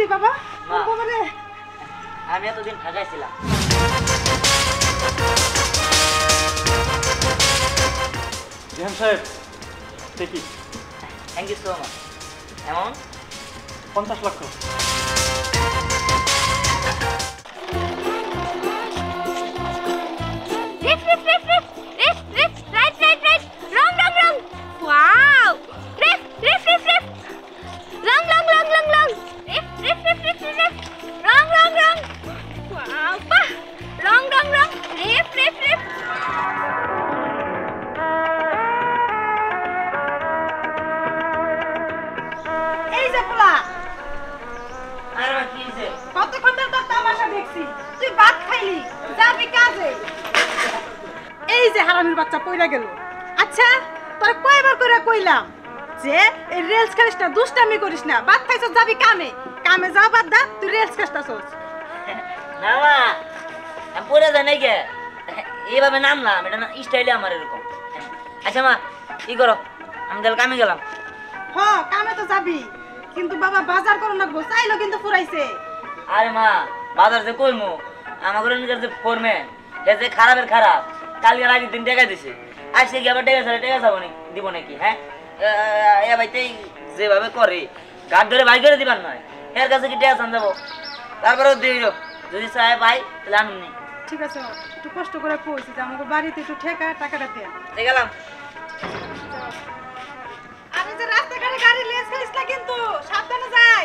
রে বাবা বাবা রে আমি এতদিন ঢাকায় ছিলাম জিহান সাহেব দেখি thank you so much amount 50 lakh বাচ্চা পয়রা গেল আচ্ছা তোর কয়বার করে কইলাম যে এই রেলস খাইস না দুষ্টামি করিস না ভাত খাইছ যাবি কামে কামে যা বাদ দা তুই রেলস খাইছস না মা আমি পড়ে যাই নাই কে এইভাবে নামলাম এটা না স্টাইলে আমার এরকম আচ্ছা মা কি করো আমি তাহলে কামে গেলাম হ্যাঁ কামে তো যাবি কিন্তু বাবা বাজার করো না গো চাইলো কিন্তু ফুরাইছে আরে মা বাজার যে কইমু আমার ঘরে নিজের যে ফোরম্যান এ যে খারাপের খারাপ কালকে আগের দিন টাকা দিছে আজকে কি আবার টাকা যাবো নি দিব নাকি হ্যাঁ এ ভাইতেই যেভাবে করে গাছ ধরে বাই করে দিবার নয় এর কাছে কি টাকা চান যাবো তারপরেও দিল যদি চাই পাই তাহলে আনুন নি ঠিক আছে একটু কষ্ট করে কইছি যে আমাকে বাড়িতে একটু ঠেকা টাকাটা দে ঠিক গেলাম আরে যে রাস্তাঘাটে গাড়ি লেস খাইছ না কিন্তু সাবধানে যাই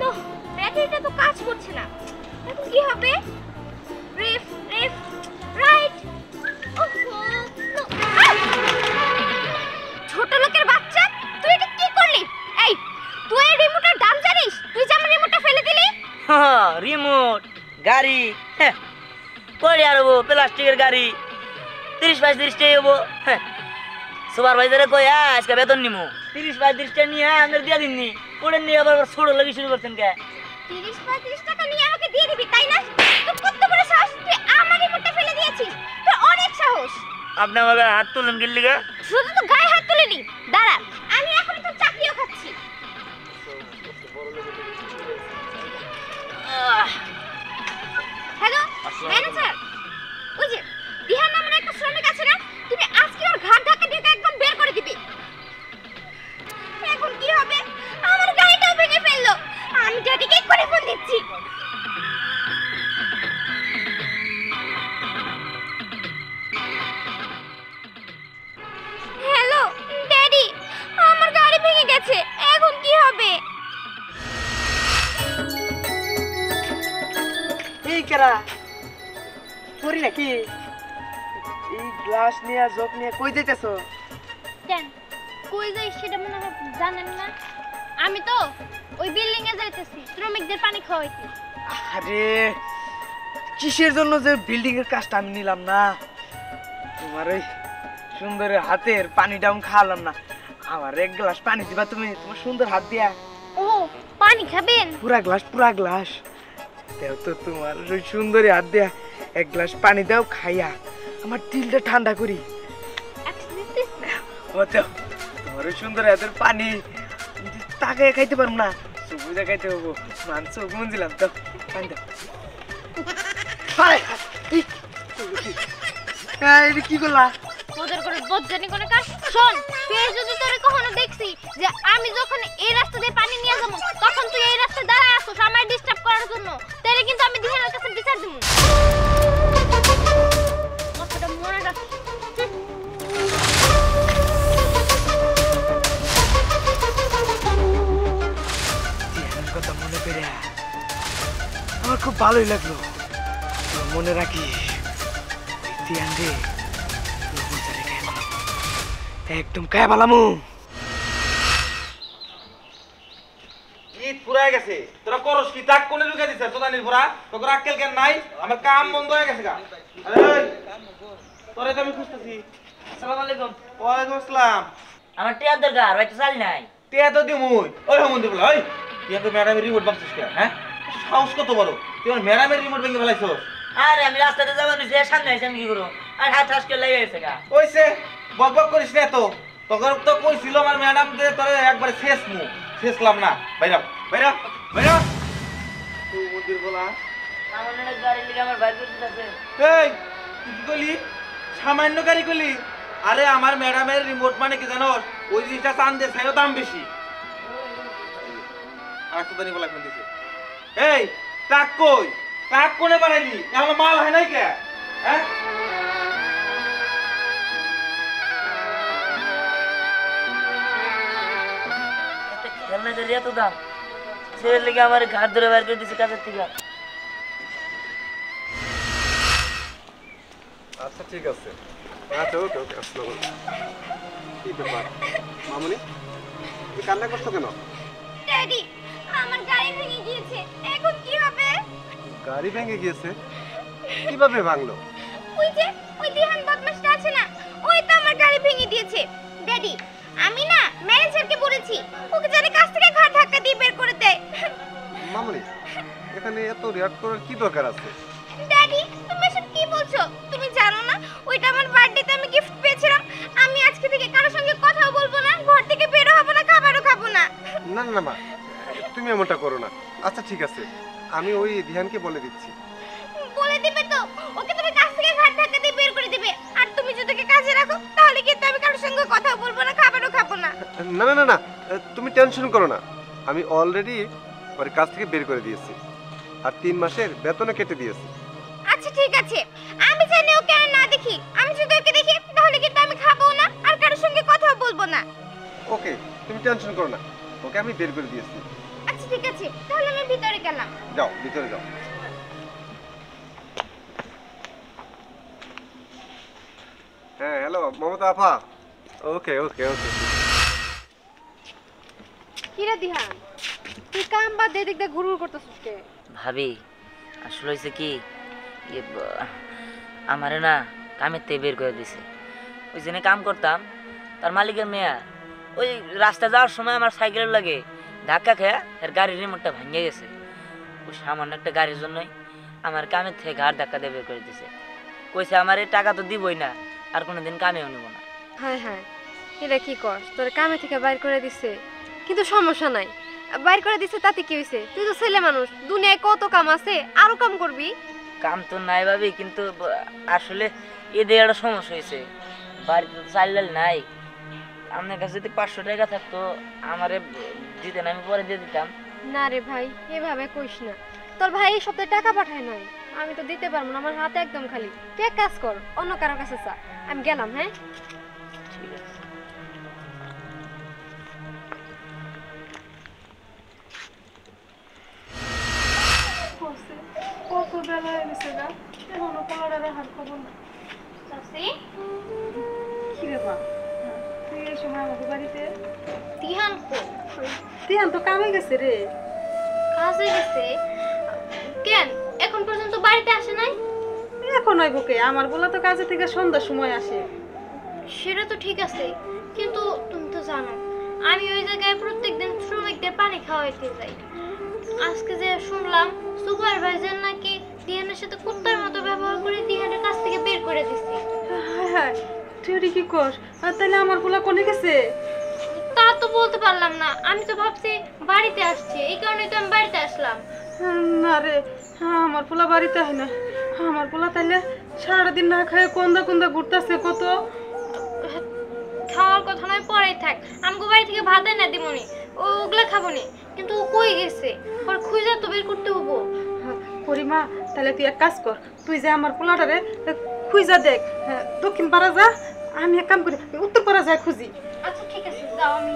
নো ব্যাটারিটা তো কাজ করছে না এখন কি হবে রেফ রাইট ছোট লোকের বাচ্চা তুই এটা কি করলি এই তুই এই রিমোটের দাম জানিস তুই যে আমার রিমোটটা ফেলে দিলি হ্যাঁ রিমোট গাড়ি কই আর হবো প্লাস্টিকের গাড়ি 30-35 টাকা হবো সুপারভাইজারে কই আজকে বেতন নিমু 30-35 টাকা নিয়ে আমাদের দিয়ে দিননি ওটা নিয়ে আবার ছোট লাগি শুরু করছেন কে 30-35 টাকা নিয়ে আমাকে দিয়ে দিবি তাই না তো কত বড় সাহস তুই আমার রিমোটটা ফেলে দিয়েছিস তোর অনেক সাহস আপনি আমাকে হাত তুলেন গেলি গা শুধু তো গায়ে হাত তুলেনি দাঁড়া আমি এখন তো চাকরিও খাচ্ছি হ্যালো ম্যানেজার ওই যে দিহান নামের একটা শ্রমিক আছে না তুমি আজকে ওর ঘাট ধাক্কা দিয়ে একদম বের করে দিবি এখন কি হবে আমার গাড়িটাও ভেঙে ফেললো আমি ড্যাডিকে করে ফোন দিচ্ছি হ্যালো ড্যাডি আমার গাড়ি ভেঙে গেছে এখন কি হবে এই কেরা করি নাকি এই গ্লাস নিয়ে জগ নিয়ে কই যাইতেছো কেন কই যাই সেটা মনে হয় জানেন না আমি তো ওই বিল্ডিং এ যাইতেছি শ্রমিকদের পানি খাওয়াইতে আরে কিসের জন্য যে বিল্ডিং এর কাজটা আমি নিলাম না তোমার ওই সুন্দরের হাতের পানিটাও খাওয়ালাম না আমার এক গ্লাস পানি দিবা তুমি তোমার সুন্দর হাত দিয়া ও পানি খাবেন পুরা গ্লাস দেও তো তোমার ওই সুন্দরী হাত দিয়া এক গ্লাস পানি দাও খাইয়া আমার দিলটা ঠান্ডা করি ও দেও তোমার ওই সুন্দর হাতের পানি তাকায় খাইতে পারবো না সবুজা খাইতে হবো মাংস বুঝলাম তো পানি দাও কি করলা ওদের করে বজ্জানি কোন কাজ শোন তুই যদি তোরে কখনো দেখছি যে আমি যখন এই রাস্তা দিয়ে পানি নিয়ে যাব তখন তুই এই রাস্তায় দাঁড়ায় আসছিস আমার ডিস্টার্ব করার জন্য তাহলে কিন্তু আমি দিহানের কাছে বিচার দেব কথাটা মনে রাখ দিহানের কথা মনে করে আমার খুব ভালোই লাগলো মনে রাখিস দিহান রে একদম কায় বালামু ঈদ ফুরায় গেছে তোরা করস কি তাক কোনে ঢুকে দিছিস তোদানির ভরা তোর আক্কেল কেন নাই আমার কাম বন্ধ হয়ে গেছে গা এই তোরে তো আমি খুঁজতেছি আসসালামু আলাইকুম ওয়া আলাইকুম আসসালাম আমার টিয়ার দরকার ভাই তো চাল নাই টিয়া তো দিমুই ওই হমন্দি বলা ওই টিয়া তো ম্যাডামের রিমোট বাক্সিস কে হ্যাঁ সাহস কত বড় তুই আমার ম্যাডামের রিমোট ভেঙে ফেলাইছস আরে আমি রাস্তাতে যাবো নিচে সামনে আইছি আমি কি করব আর হাত হাস করে লেগে গেছে গা ওইছে বকবক করিস না তো তোর তো কইছিল আমার ম্যাডাম যে তোরে একবার শেষ ফেসলাম না, বাইরা বাইরা বাইরা। তুই মন্দির বলা সামান্য একটা গাড়ি লিগে আমার বাইর করে দিতেছে। এই তুই কি করলি? সামান্য গাড়ি করলি? আরে আমার ম্যাডামের রিমোট মানে কি জানো? ওই জিনিসটা চান্দে ছাইও দাম বেশি। আর তো দানি বলা কোন দিছে? এই টাক কই? টাক কোনে বানাইলি? এখন মাল হয় নাই কে? হ্যাঁ? একটা খেলনা গাড়ি এত দাম, ছেলের লেগে আমার ঘাট ধরে বাইর করে দিছে কাছের থেকে। আচ্ছা ঠিক আছে, আচ্ছা ওকে ওকে, আসসালামু আলাইকুম। কি ব্যাপার মামুনি, তুমি কান্না করছো কেন? ড্যাডি, আমার গাড়ি ভেঙে গিয়েছে, এখন কি হবে? গাড়ি ভেঙে গিয়েছে? কিভাবে ভাঙলো? ওই দিহান বদমাশটা আছে না, ওই তো আমার গাড়ি ভেঙে দিয়েছে। ড্যাডি, আমি না ম্যানেজারকে বলেছি, ওকে জানে কাছ থেকে ঘাট ধাক্কা দিয়ে বের করে দেয়। মামুনি, এখানে এত রিয়াক্ট করার কি দরকার আছে? ড্যাডি, তুমি এসব কি বলছো? তুমি জানো না ওইটা আমার বার্থডেতে আমি গিফট পেয়েছিলাম। আমি আজকে থেকে কারোর সঙ্গে কথাও বলবো না, ঘর থেকে বের হবো না, খাবারও খাবো না। না না মা, তুমি এমনটা করো না। আচ্ছা ঠিক আছে, আমি ওই ধ্যানকে বলে দিচ্ছি। বলে দিবে তো, ওকে তুমি কাছ থেকে ঘাট ধাক্কা দিয়ে বের করে দিবে। আর তুমি যদি ওকে কাজে রাখো তাহলে কিন্তু আমি কারোর সঙ্গে কথাও বলবো না, খাবারও খাবো না। না না না না, তুমি টেনশন করো না, আমি অলরেডি ওর কাছ থেকে বের করে দিয়েছি, আর 3 মাসের বেতনও কেটে দিয়েছি। আচ্ছা ঠিক আছে, আমি জানি ওকে আর না দেখি। আমি যদি ওকে দেখি তাহলে কিন্তু আমি খাবো না আর কারোর সঙ্গে কথাও বলবো না। ওকে, তুমি টেনশন করো না, ওকে আমি বের করে দিয়েছি। আচ্ছা ঠিক আছে, তাহলে আমি ভিতরে গেলাম। যাও ভিতরে যাও। হ্যাঁ হ্যালো মমতা আপা। ওকে ওকে ওকে। কিরে দিহান, তুই কাম বাদ দিয়ে দিক দিয়ে ঘুরঘুর করতেছিস কে? ভাবি আসলে হয়েছে কি, আমারে না কামের থেকে বের করে দিছে। ওই জন্য কাম করতাম, তার মালিকের মেয়া ওই রাস্তা যাওয়ার সময় আমার সাইকেলের লাগে ধাক্কা খেয়ে এর গাড়ির রিমোটটা ভেঙে গেছে। ওই সামান্য একটা গাড়ির জন্যই আমার কামের থেকে ঘাড় ধাক্কা দিয়ে বের করে দিছে। কইছে আমার এই টাকা তো দিবই না, আর কোনোদিন কামেও নিব না। হ্যাঁ হ্যাঁ, এটা কি কর, তোর কামে থেকে বাইর করে দিছে, কিন্তু সমস্যা নাই, বাইর করে দিছে তাতে কি হয়েছে? তুই তো ছেলে মানুষ, দুনিয়ায় কত কাম আছে, আরো কাম করবি। কাম তো নাই ভাবি, কিন্তু আসলে এদের একটা সমস্যা হয়েছে, বাড়িতে তো চাল ডাল নাই। আপনার কাছে যদি 500 টাকা থাকতো আমারে দিতেন, আমি পরে দিয়ে দিতাম। না রে ভাই, এভাবে কইস না, তোর ভাই এই সপ্তাহে টাকা পাঠায় নাই, আমি তো দিতে পারবো না, আমার হাতে একদম খালি। তুই এক কাজ কর, অন্য কারো কাছে চা, আমি গেলাম। হ্যাঁ ঠিক আছে। কত বেলা হয়ে গেছে গা, এখনো কলারের হার খবর না। চাচি, কি রে মা, তুই এই সময় আমাদের বাড়িতে? দিহান কো? দিহান তো কামে গেছে রে। কাজে গেছে? কেন এখন পর্যন্ত বাড়িতে আসে নাই? এখন আইব কে? আমার বলা তো কাজে থেকে সন্ধ্যার সময় আসে। সেটা তো ঠিক আছে, কিন্তু তুমি তো জানো আমি ওই জায়গায় প্রত্যেকদিন শ্রমিকদের পানি খাওয়াইতে যাই। আজকে যে শুনলাম সুপারভাইজার নাকি দিহানের সাথে কুত্তার মতো ব্যবহার করে দিহানের কাছ থেকে বের করে দিচ্ছে। হায় হায়, তুই ওটা কি কর? আর তাহলে আমার পোলা কোনে গেছে? তা তো বলতে পারলাম না, আমি তো ভাবছি বাড়িতে আসছে, এই কারণে তো আমি বাড়িতে আসলাম। না রে, আমার পোলা বাড়িতে হয় না। আমার পোলা তাহলে সারাদিন না খায় কোন্দা কোন্দা ঘুরতেছে কত। খাওয়ার কথা নয়, পরেই থাক, আমাকে বাড়ি থেকে ভাত এনে দিমনি, ওগুলা খাবো নি। কিন্তু ও কই গেছে, ওর খুঁজে তো বের করতে হবো। পরিমা, তাহলে তুই এক কাজ কর, তুই যে আমার পোলাটারে খুঁজা দেখ, দক্ষিণ পাড়া যা, আমি এক কাম করি উত্তর পাড়া যায় খুঁজি। আচ্ছা ঠিক আছে, যাও, আমি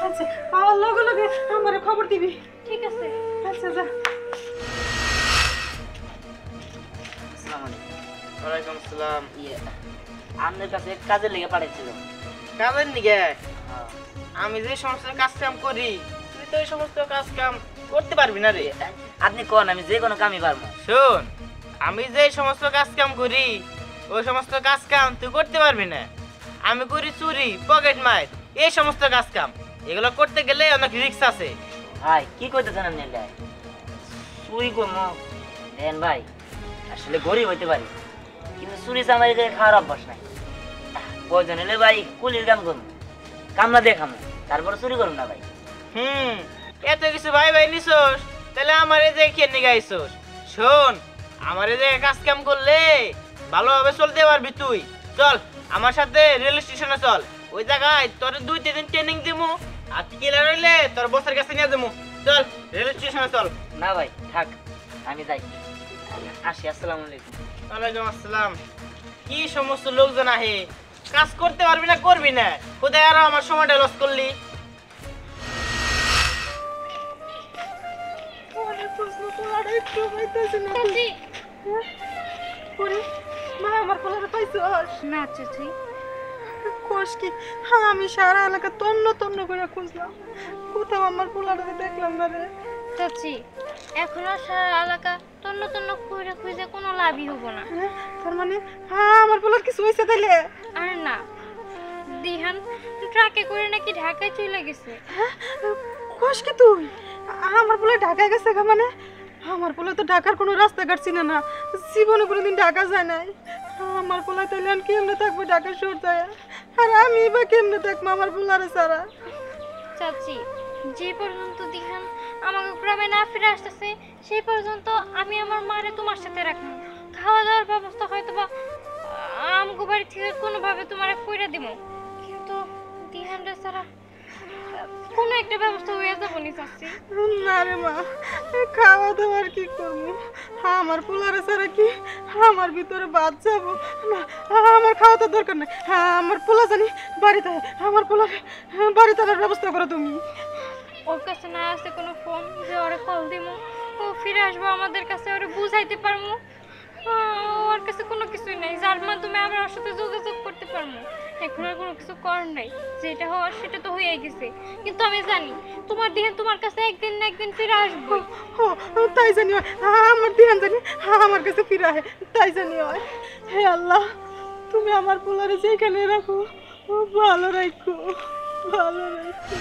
আচ্ছা, পাওয়ার লগে লগে আমারে খবর দিবি। ঠিক আছে। আচ্ছা যা। আসসালামু আলাইকুম। ওয়ালাইকুম আসসালাম। আপনার কাছে এক কাজের লেগে পাঠাইছিল। কাজের নিগে? আমি যে সমস্ত কাজ কাম করি তুই তো এই সমস্ত কাজ কাম করতে পারবি না রে। আপনি কোন, আমি যে কোনো কামই পারবো। শোন, আমি যে সমস্ত কাজ কাম করি ওই সমস্ত কাজ কাম তুই করতে পারবি না। আমি করি চুরি, পকেট মার, এই সমস্ত কাজ কাম, এগুলো করতে গেলে অনেক রিস্ক আছে। ভাই কি কইতেছেন আপনি? এটা চুরি করবো? দেন ভাই, আসলে গরিব হইতে পারি, কিন্তু চুরি চামারি করে খাওয়ার অভ্যাস নাই। প্রয়োজন হলে ভাই কুলির কাম করবো, কামলা দেখামো, তারপরে চুরি করবো না ভাই। এত কিছু ভাই ভাই নিছোস, তাহলে আমারে যে কেনে গাইছোস? শোন, আমারে যে কাজ কাম করলে ভালোভাবে চলতে পারবি তুই। চল আমার সাথে রেল স্টেশনে চল, ওই জায়গায় তোর 2-3 দিন ট্রেনিং দিমু, আর টিকেলা রইলে তোর বসের কাছে নিয়ে যাবো। চল রেল স্টেশনে চল। না ভাই থাক, আমি যাই, আসি। আসসালামু আলাইকুম। ওয়ালাইকুম আসসালাম। কি সমস্ত লোকজন আহে, কাজ করতে পারবি না করবি না, কোথায় আর আমার সময়টা লস করলি। চাচি মা আমার পোলারে পাইছো? না চাচি, কোষ কি? আমি সারা এলাকা তন্ন তন্ন করে খুঁজলাম, কোথাও আমার পোলারে দেখলাম না রে। চাচি এখন আর সারা এলাকা তন্ন তন্ন খুঁজে খুঁজে কোনো লাভই হবো না। তার মানে আমার পোলার কিছু হয়েছে তাইলে? আর না, দিহান ট্রাকে করে নাকি ঢাকায় চলে গেছে। কোষ কি তুই? আমার পোলা ঢাকায় গেছে গা? মানে আমার পোলা তো ঢাকার কোনো রাস্তাঘাট চিনে না, জীবনে কোনোদিন ঢাকা যায় নাই। আমার পোলা তাইলে আর কেমনে থাকবে ঢাকা শহর যায়? আর আমি বা কেমনে থাকবো আমার পোলারে ছাড়া? চাচি যে পর্যন্ত দিহান আমাকে গ্রামে না ফিরে আসতেছে সেই পর্যন্ত আমি আমার মারে তোমার সাথে রাখবো। খাওয়া দাওয়ার ব্যবস্থা হয়তো বা আমগো বাড়ি থেকে কোনোভাবে তোমার কইরা দিব, কিন্তু দিহানটা ছাড়া কোনো একটা ব্যবস্থা হয়ে যাবো নি চাচি। না রে মা, খাওয়া দাওয়ার কি করবো? আমার পোলারে ছাড়া কি আমার ভিতরে বাদ যাবো? না, আমার খাওয়া তো দরকার নাই। আমার পোলা জানি বাড়িতে, আমার পোলারে বাড়িতে আনার ব্যবস্থা করো তুমি। ওর কাছে না আছে কোনো ফোন যে ওরে কল দিমু, ও ফিরে আসবো আমাদের কাছে, ওরে বুঝাইতে পারবো? ওর কাছে কোনো কিছুই নাই যার মাধ্যমে আমরা ওর সাথে যোগাযোগ করতে পারবো। এখন আর কোনো কিছু করার নাই, যেটা হওয়ার সেটা তো হয়ে গেছে। কিন্তু আমি জানি তোমার দিহান তোমার কাছে একদিন না একদিন ফিরে আসবো। তাই জানি হয়, আমার ধ্যান জানি আমার কাছে ফিরে আহে, তাই জানি হয়। হে আল্লাহ, তুমি আমার পোলারে যেখানে রাখো ভালো রাখো, ভালো রাখো।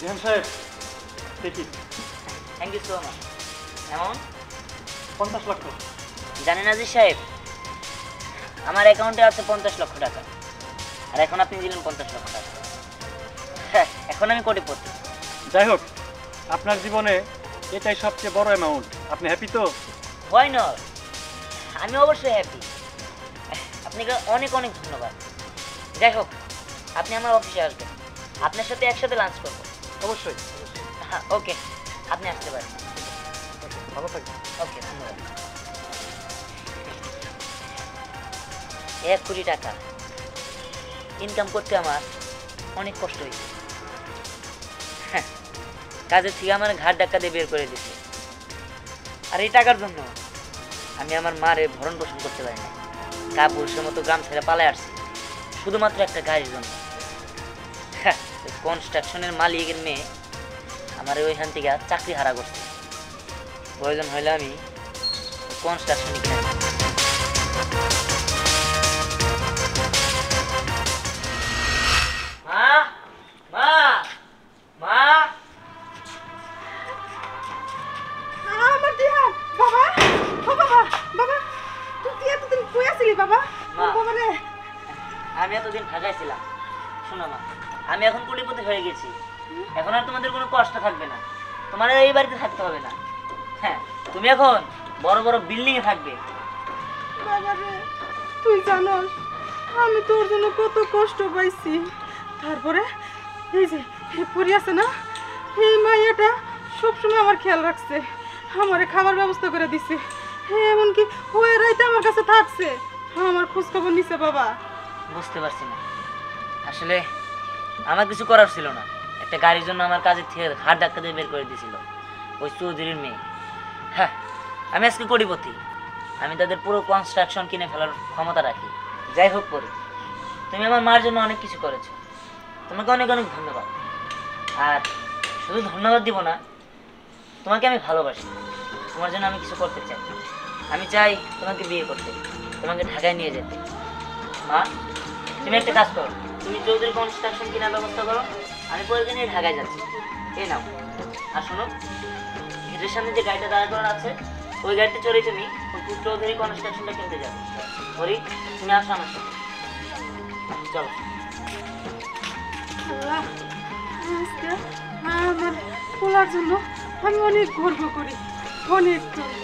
জিহান সাহেব, দেখি থ্যাংক ইউ সো মাচ। এমন 50 লক্ষ। জানেন আজিজ সাহেব, আমার অ্যাকাউন্টে আছে 50 লক্ষ টাকা, আর এখন আপনি দিলেন 50 লক্ষ টাকা। হ্যাঁ, এখন আমি কোটিপতি। যাই হোক, আপনার জীবনে এটাই সবচেয়ে বড় অ্যামাউন্ট। আপনি হ্যাপি তো? হয় না, আমি অবশ্যই হ্যাপি। আপনাকে অনেক অনেক ধন্যবাদ। যাই হোক, আপনি আমার অফিসে আসবেন, আপনার সাথে একসাথে লাঞ্চ করবো। অবশ্যই। হ্যাঁ ওকে, আপনি আসতে পারেন। ভালো থাকবেন। ওকে, ধন্যবাদ। 1 কোটি টাকা ইনকাম করতে আমার অনেক কষ্ট হয়েছে। হ্যাঁ, কাজের থেকে আমার ঘাট ধাক্কা দিয়ে বের করে দিচ্ছে। আর এই টাকার জন্য আমি আমার মারে ভরণ পোষণ করতে পারি না। কাপুরুষের মতো গ্রাম ছেড়ে পালায় আসছি শুধুমাত্র একটা গাড়ির জন্য। হ্যাঁ, কনস্ট্রাকশনের মালিকের মেয়ে আমার ওইখান থেকে চাকরি হারা করছে। প্রয়োজন হইলে আমি কনস্ট্রাকশন কিনে নেব। মা, মা, মা, আমার ধ্যান বাবা, ও বাবা, বাবা তুই এতদিন কই আছিলি বাবা? মা। বাবা রে, আমি এতদিন ঢাকায় ছিলাম। শোনো মা, আমি এখন কোটিপতি হয়ে গেছি। এখন আর তোমাদের কোনো কষ্ট থাকবে না, তোমার এই বাড়িতে থাকতে হবে না। হ্যাঁ, তুমি এখন বড় বড় বিল্ডিং এ থাকবে। বাবা রে, তুই জানোস আমি তোর জন্য কত কষ্ট পাইছি। তারপরে এই যে পরি আছে না, এই মাইয়াটা সবসময় আমার খেয়াল রাখছে, আমারে খাবার ব্যবস্থা করে দিছে, এমনকি ওই রাইতে আমার কাছে থাকছে, আমার খোঁজ খবর নিছে। বাবা বুঝতে পারছি না, আসলে আমার কিছু করার ছিল না। একটা গাড়ির জন্য আমার কাজের থেকে হাত ধাক্কা দিয়ে বের করে দিয়েছিল ওই চৌধুরীর মেয়ে। হ্যাঁ, আমি আজকে কোটিপতি, আমি তাদের পুরো কনস্ট্রাকশন কিনে ফেলার ক্ষমতা রাখি। যাই হোক পরে, তুমি আমার মার জন্য অনেক কিছু করেছো, তোমাকে অনেক অনেক ধন্যবাদ। আর শুধু ধন্যবাদ দিব না, তোমাকে আমি ভালোবাসি, তোমার জন্য আমি কিছু করতে চাই। আমি চাই তোমাকে বিয়ে করতে, তোমাকে ঢাকায় নিয়ে যেতে। মা, তুমি একটা কাজ করো, তুমি চৌধুরী কনস্ট্রাকশন কেনার ব্যবস্থা করো, আমি পরে নিয়ে ঢাকায় যাচ্ছি। এই নাও। আর শোনো, গেটের সামনে যে গাড়িটা দাঁড় করা আছে ওই গাড়িতে চড়ে তুমি ওই চৌধুরী কনস্ট্রাকশনটা কিনতে যাবে। পরি, তুমি আসো আমার সাথে। চল। আল্লাহ, আজকে আমার পোলার জন্য আমি অনেক গর্ব করি, অনেক গর্ব।